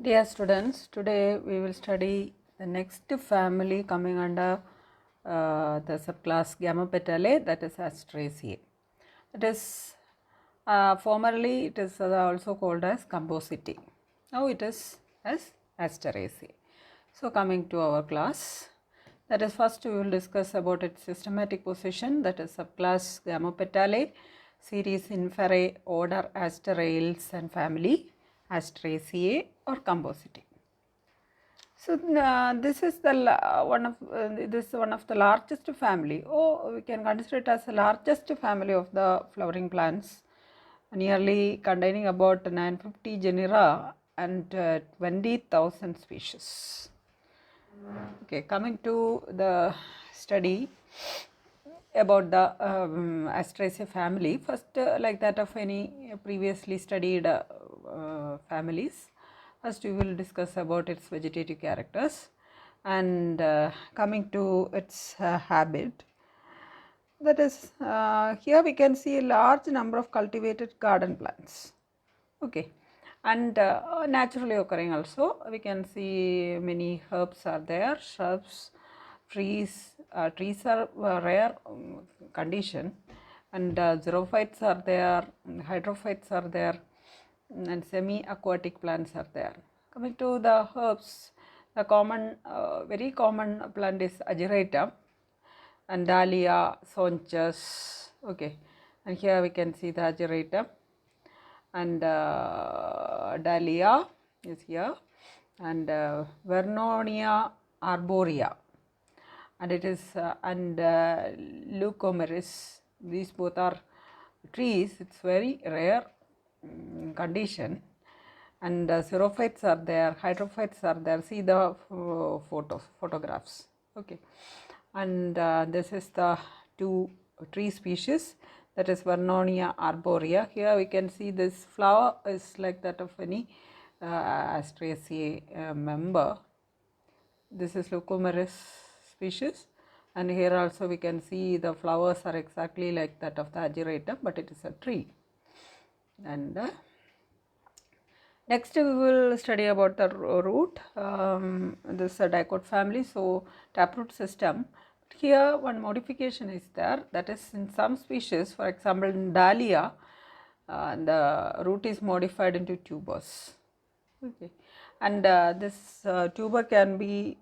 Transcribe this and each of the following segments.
Dear students, today we will study the next family coming under the subclass Gamopetalae, that is Asteraceae. It is formerly it is also called as Compositae. Now it is as Asteraceae. So coming to our class, that is first we will discuss about its systematic position, that is subclass Gamopetalae, series Inferae, order Asteraceae and family Asteraceae or Compositae. So this is the one of the largest family. We can consider it as the largest family of the flowering plants, nearly containing about 950 genera and 20,000 species. Okay, coming to the study about the Asteraceae family, first like that of any previously studied families, first we will discuss about its vegetative characters and coming to its habit. That is, here we can see a large number of cultivated garden plants. Okay, and naturally occurring also, we can see many herbs are there, shrubs, trees. Trees are rare condition, and xerophytes are there, hydrophytes are there, and semi-aquatic plants are there. Coming to the herbs, the common, very common plant is Ageratum and Dahlia, Sonchus. Okay, and here we can see the Ageratum and Dahlia is here, and Vernonia arborea, and it is and Leucomeris. These both are trees. It's very rare condition, and xerophytes are there, hydrophytes are there. See the photographs. Okay, and this is the two tree species, that is Vernonia arborea. Here we can see this flower is like that of any Asteraceae member. This is Leucomeris species, and here also we can see the flowers are exactly like that of the Ageratum, but it is a tree. And next we will study about the root. This is a dicot family, so taproot system. Here one modification is there, that is in some species, for example in Dahlia, the root is modified into tubers. Okay, and this tuber can be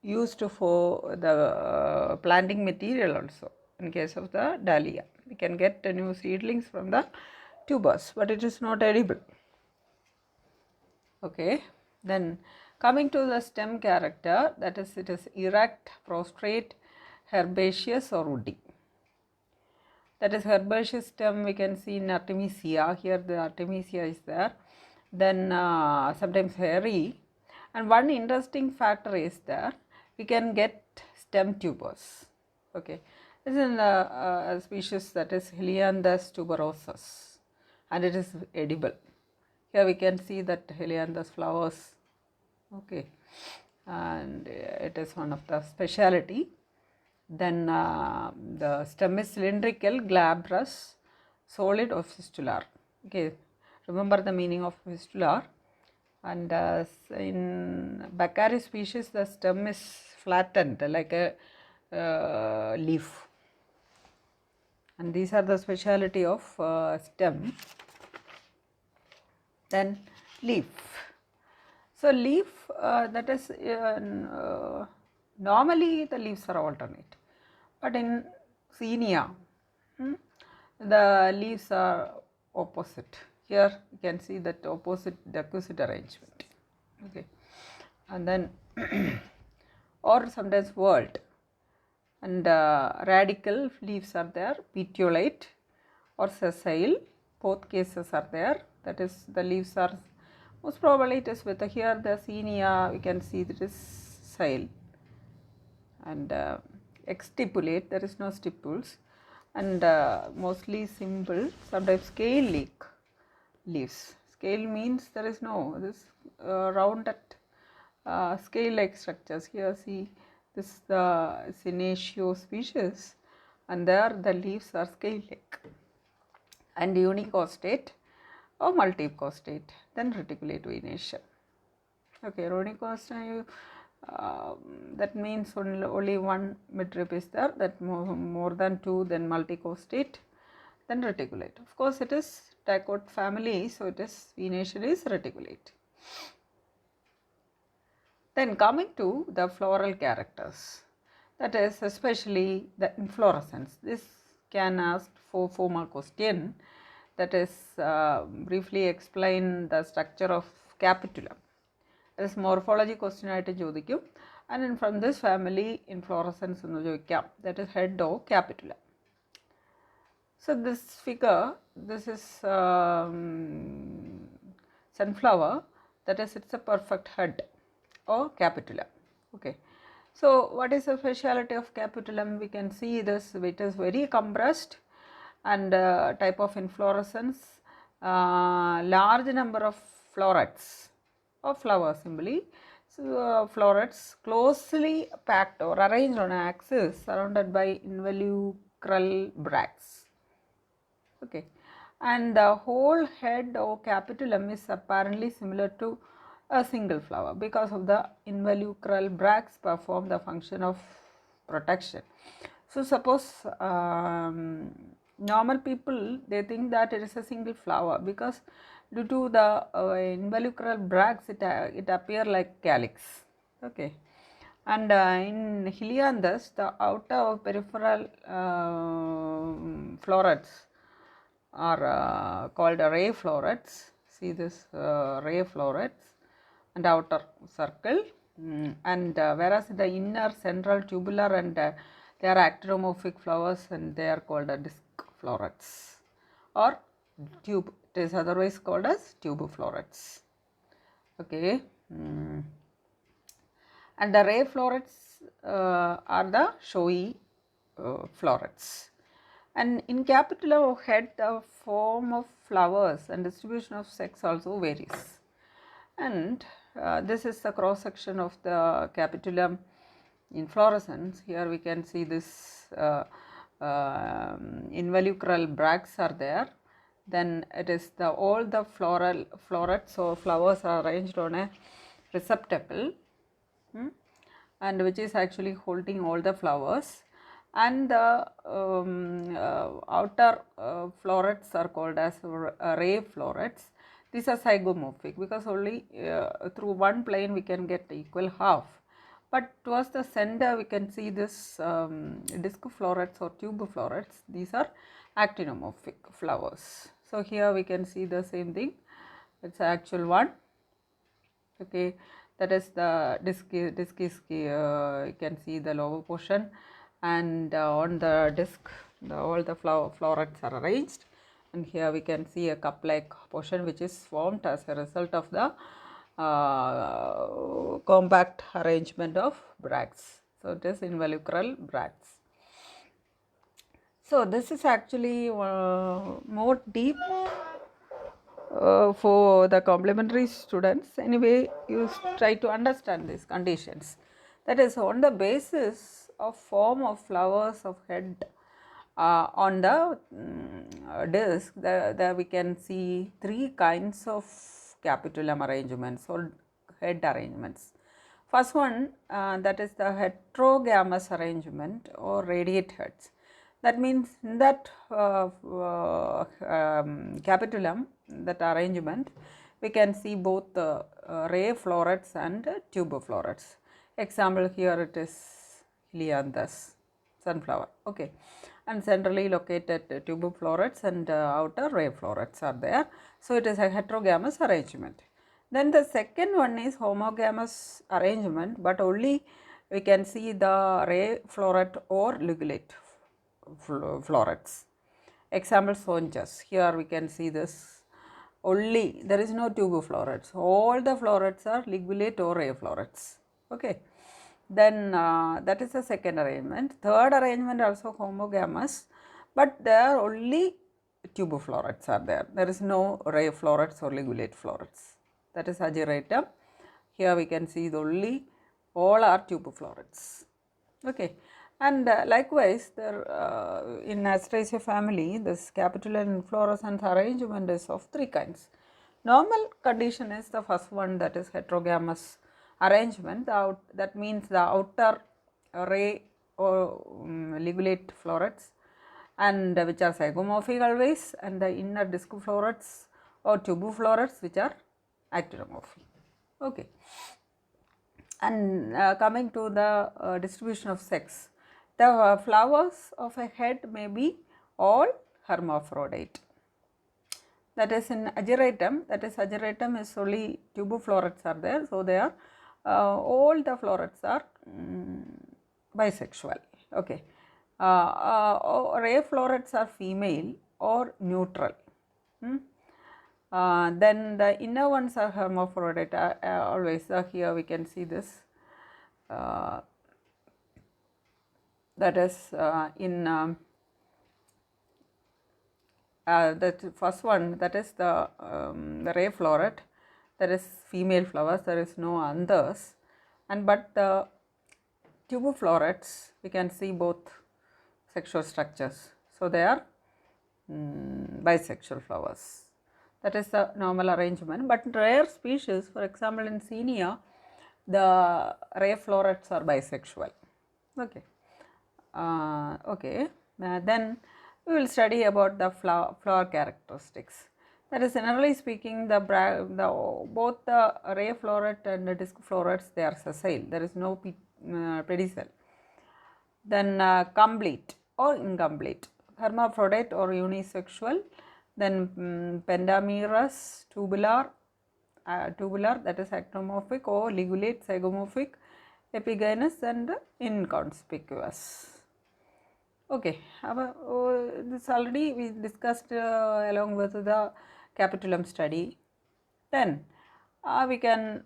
used for the planting material also. In case of the Dahlia, we can get new seedlings from the tubers, but it is not edible. Okay, then coming to the stem character, that is it is erect, prostrate, herbaceous or woody. That is herbaceous stem we can see in Artemisia. Here the Artemisia is there. Then sometimes hairy, and one interesting factor is there, we can get stem tubers. Okay, this is a species that is Helianthus tuberosus, and it is edible. Here we can see that Helianthus flowers. Okay, and it is one of the speciality. Then the stem is cylindrical, glabrous, solid or fistular. Okay, remember the meaning of fistular. And in Beccari species, the stem is flattened like a leaf. And these are the speciality of stem. Then leaf. So leaf, that is normally the leaves are alternate, but in Xenia, the leaves are opposite. Here you can see that opposite decussate arrangement. Okay, and then or sometimes whorled, and radical leaves are there, petiolate or sessile, both cases are there. That is, the leaves are most probably it is with here the Xenia, we can see that is sessile, and exstipulate, there is no stipules, and mostly simple, sometimes scale leaves. Scale means there is no this rounded scale like structures. Here see this is the Senecio species, and there the leaves are scale like, and unicostate or multicostate, then reticulate venation. Okay, rhodocostine, that means only one midrib is there, that more than two, then multicostate, then reticulate. Of course, it is dicot family, so it is initially is reticulate. Then coming to the floral characters, that is especially the inflorescence. This can ask for 4-mark question, that is briefly explain the structure of capitulum. This morphology question ആയിട്ട് ചോദിക്കും. And then from this family inflorescence എന്ന് ചോദിക്കാം, that is head or capitulum. So this figure, this is sunflower, that is it's a perfect head or capitulum. Okay. So what is the speciality of capitulum? We can see this, it is very compressed and type of inflorescence, large number of florets or flowers simply. So florets closely packed or arranged on an axis surrounded by involucral bracts. Okay, and the whole head or capitulum is apparently similar to a single flower because of the involucral bracts perform the function of protection. So suppose normal people, they think that it is a single flower because due to the involucral bracts it appear like calyx. Okay, and in Helianthus the outer peripheral florets are called ray florets. See this ray florets and outer circle, and whereas the inner central tubular and they are actinomorphic flowers and they are called disc florets or tube, it is otherwise called as tube florets. Okay, and the ray florets are the showy florets. And in capitulum of head, the form of flowers and distribution of sex also varies. And this is the cross section of the capitulum inflorescence. Here we can see this involucral bracts are there. Then it is the all the florets or flowers are arranged on a receptacle, and which is actually holding all the flowers, and the outer florets are called as ray florets. These are zygomorphic because only through one plane we can get equal half, but towards the center we can see this disc florets or tube florets. These are actinomorphic flowers. So here we can see the same thing, it's the actual one. Okay, that is the disc is you can see the lower portion, and on the disc all the florets are arranged, and here we can see a cup like portion which is formed as a result of the compact arrangement of bracts. So it is involucral bracts. So this is actually more deep for the complementary students. Anyway, you try to understand these conditions. That is, on the basis of form of flowers of head on the disc, there we can see 3 kinds of capitulum arrangements or head arrangements. First one, that is the heterogamous arrangement or radiate heads. That means in that capitulum, that arrangement, we can see both ray florets and tube florets. Example, here it is Helianthus sunflower. Okay, and centrally located tube florets and outer ray florets are there. So it is a heterogamous arrangement. Then the second one is homogamous arrangement, but only we can see the ray floret or ligulate florets. Example, sonchus. Here we can see this only, there is no tube florets, all the florets are ligulate or ray florets. Okay, then that is the second arrangement. Third arrangement also homogamous, but there only tube florets are there, there is no ray florets or ligulate florets. That is ageratum. Here we can see the only all are tube florets. Okay, and likewise there in Asteraceae family, this capitulum inflorescence arrangement is of 3 kinds. Normal condition is the first one, that is heterogamous arrangement. That means the outer ray or ligulate florets, and which are zygomorphic always, and the inner disc florets or tubuflorets which are actinomorphic. Okay. And coming to the distribution of sex, the flowers of a head may be all hermaphrodite. That is in ageratum, is only tubuflorets are there, so they are all the florets are bisexual. Okay. Ray florets are female or neutral. Then the inner ones are hermaphrodite. Always here we can see this. That is in that first one, that is the ray floret, that is female flowers, there is no others, and but the tubuflorets we can see both sexual structures, so they are bisexual flowers. That is the normal arrangement. But in rare species, for example in Xenia, the ray florets are bisexual. Okay. Then we will study about the flower characteristics. That is, generally speaking, both the ray floret and the disc florets, they are sessile. There is no pedicel. Then complete or incomplete, hermaphrodite or unisexual. Then pentamerous, tubular, that is actinomorphic or ligulate, zygomorphic, epigynous, and inconspicuous. Okay, this already we discussed along with the capitulum study. Then we can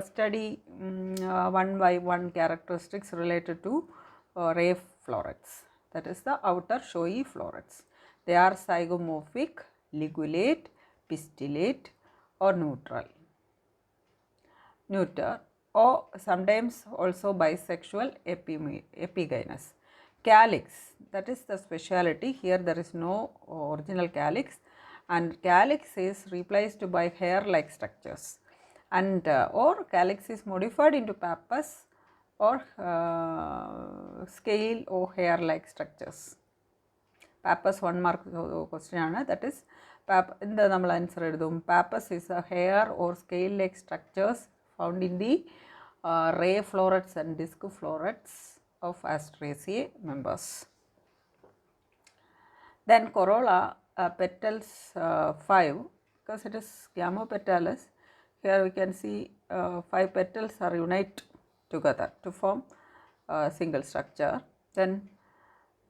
study one by one characteristics related to ray florets, that is the outer showy florets. They are zygomorphic, ligulate, pistillate or neuter, or sometimes also bisexual, epigynous. Calyx, that is the speciality. Here there is no original calyx, and calyx is replaced by hair-like structures, and or calyx is modified into pappus or scale or hair-like structures. Pappus 1 mark question, that is in the namal answer pappus is a hair or scale-like structures found in the ray florets and disc florets of Asteraceae members. Then corolla, petals 5, because it is gamopetalis. Here we can see 5 petals are unite together to form a single structure. Then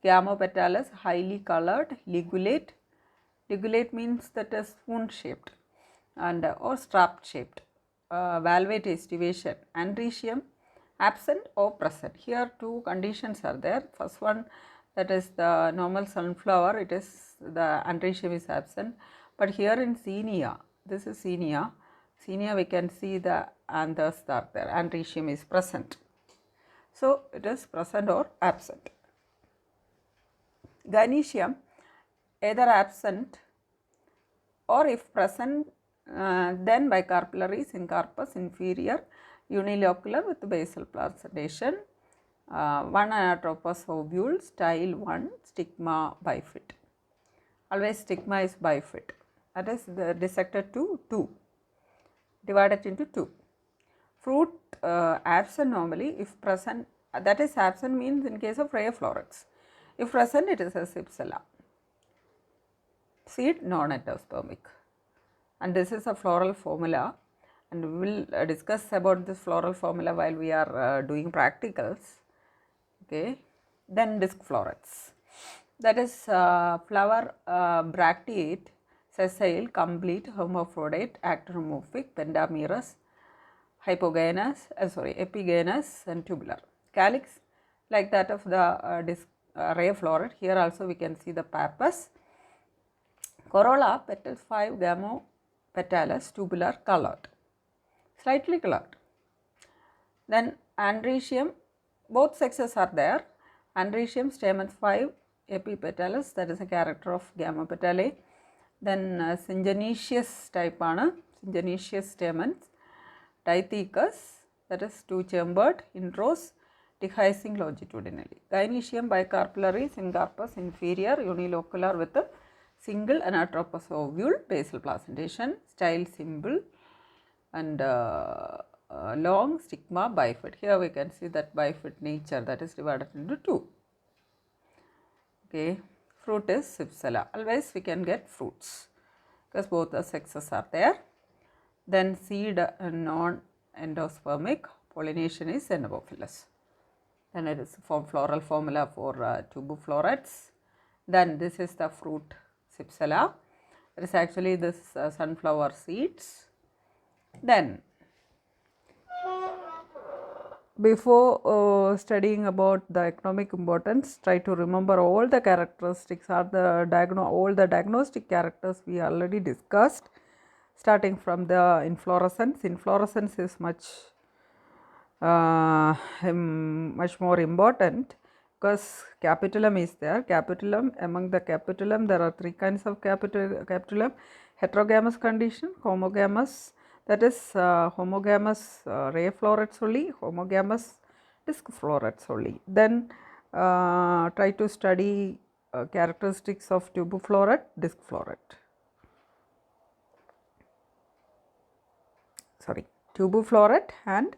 gamopetalis, highly colored, ligulate. Ligulate means that is spoon shaped and or strap shaped. Valvate estivation, andrecium, absent or present. Here two conditions are there. First one, that is the normal sunflower, it is the andrecium is absent, but here in Xenia, this is Xenia, we can see the anthers are there, andrecium is present. So it is present or absent. Gynoecium, either absent or if present, then bicarpellaries in carpus inferior, unilocular with basal placentation, 1 anatropous ovule, style 1, stigma bifid. Always stigma is bifid, that is dissected to 2, divided into 2. Fruit absent normally, if present, that is absent means in case of ray florets. If present, it is a cypsela. Seed non-endospermic. And this is a floral formula, and we will discuss about this floral formula while we are doing practicals. Okay. Then disc florets, that is flower bracteate, sessile, complete, hermaphrodite, actinomorphic, pentamerous, epigynous and tubular. Calyx like that of the disc ray floret. Here also we can see the pappus. Corolla, petals 5, gamopetalis, tubular, colored, slightly colored. Then andrecium, both sexes are there. Andrecium, stamens 5, epipetalis, that is a character of gamopetalae. Then syngenetious type ആണ്, syngenetious stamens, dithecous, that is two chambered, in rows, dehiscing longitudinally. Gynoecium bicarpellary, syncarpous, inferior, unilocular with a single anatropous ovule, basal placentation, style simple, and long stigma bifid. Here we can see that bifid nature, that is divided into two. Okay, fruit is cypsela. Always we can get fruits because both the sexes are there. Then seed non-endospermic, pollination is endophilous. Then it is floral formula for tubiflorets. Then this is the fruit cypsela. It is actually this sunflower seeds. Then before studying about the economic importance, try to remember all the characteristics or the all the diagnostic characters we already discussed, starting from the inflorescence. Inflorescence is much more important because capitulum is there. Capitulum, among the capitulum there are three kinds of capitulum: heterogamous condition, homogamous, that is homogamous ray florets only, homogamous disc florets only. Then try to study characteristics of tubifloret, disc floret. Tubifloret and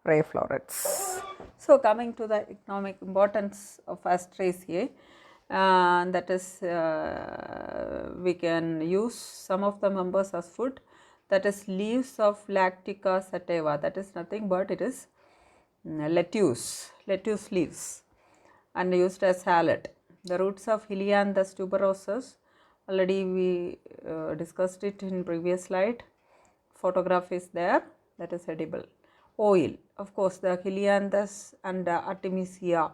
ray florets. So coming to the economic importance of Asteraceae, that is we can use some of the members as food, that is leaves of Lactica sativa, that is nothing but it is lettuce leaves, and used as salad. The roots of Helianthus tuberosus, already we discussed it in previous slide. Photograph is there, that is edible. Oil, of course the Helianthus and Artemisia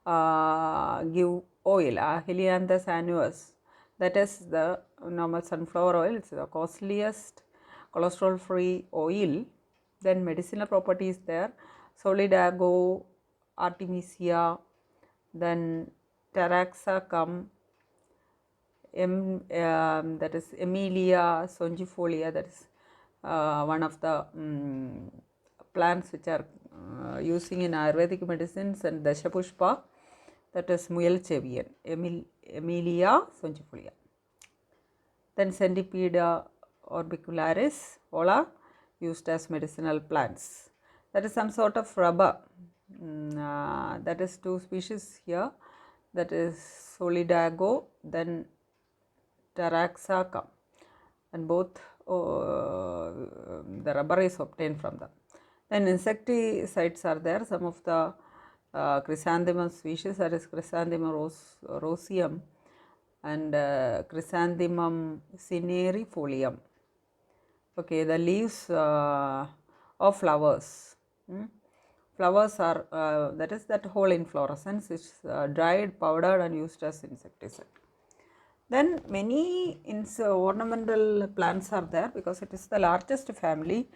give oil. Helianthus annuus, that is the normal sunflower oil, it is the costliest cholesterol free oil. Then medicinal properties there, Solidago, Artemisia, then Taraxacum, that is Emilia songifolia, that is one of the plants which are using in Ayurvedic medicines, and Dashapushpa, that is Muyelchevian, Emilia songifolia. Then Centipeda orbicularis, all are used as medicinal plants. That is some sort of rubber. That is two species here, that is Solidago, then Taraxacum, and both the rubber is obtained from them. Then insecticides are there. Some of the chrysanthemum species, that is Chrysanthemum roseum and Chrysanthemum cinearifolium. Okay, the leaves of flowers. Flowers are that is that whole inflorescence is dried, powdered and used as insecticide. Then many ornamental plants are there because it is the largest family,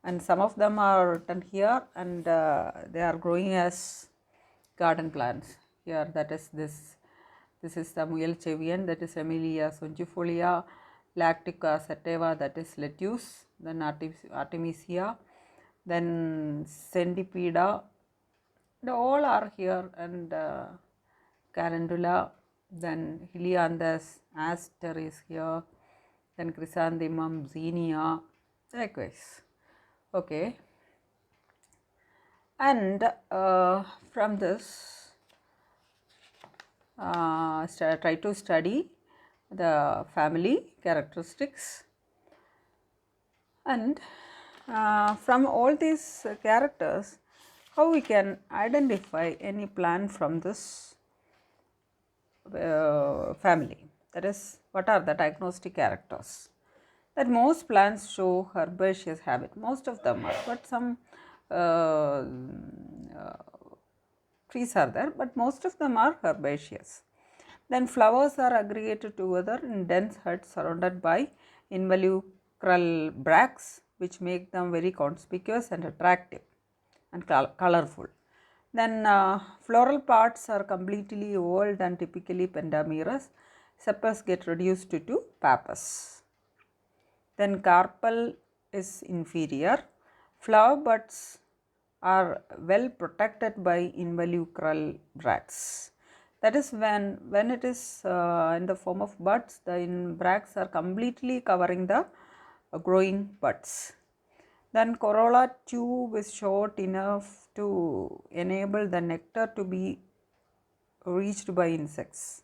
and some of them are written here, and they are growing as garden plants here. That is this is the Muyelchevian, that is Emilia songifolia, Lactica sativa, that is lettuce, then Artemisia, then Centipeda, all are here, and Calendula, then Helianthus, Aster is here, then Chrysanthemum, Xenia, likewise. Okay, and from this try to study the family characteristics, and from all these characters, how we can identify any plant from this family. That is, what are the diagnostic characters? That most plants show herbaceous habit, most of them are, but some trees are there, but most of them are herbaceous. Then flowers are aggregated together in dense heads surrounded by involucral bracts, which make them very conspicuous and attractive and colorful. Then floral parts are completely ovate and typically pentamerous. sepals get reduced to pappus. Then carpel is inferior. Flower buds are well protected by involucral bracts. That is when it is in the form of buds, the bracts are completely covering the growing buds. Then corolla tube is short enough to enable the nectar to be reached by insects.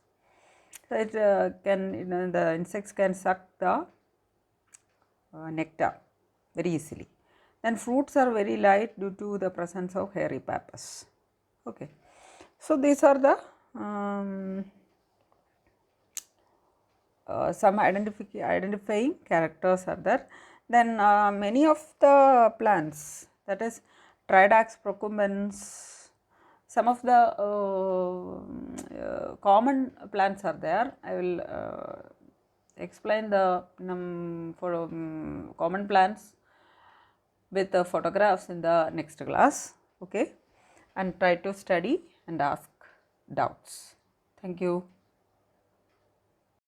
So it the insects can suck the nectar very easily. Then fruits are very light due to the presence of hairy pappus. Okay, so these are the some identifying characters are there. Then many of the plants, that is Tridax procumbens, some of the common plants are there. I will explain the common plants with the photographs in the next class, okay, and try to study and ask doubts. Thank you.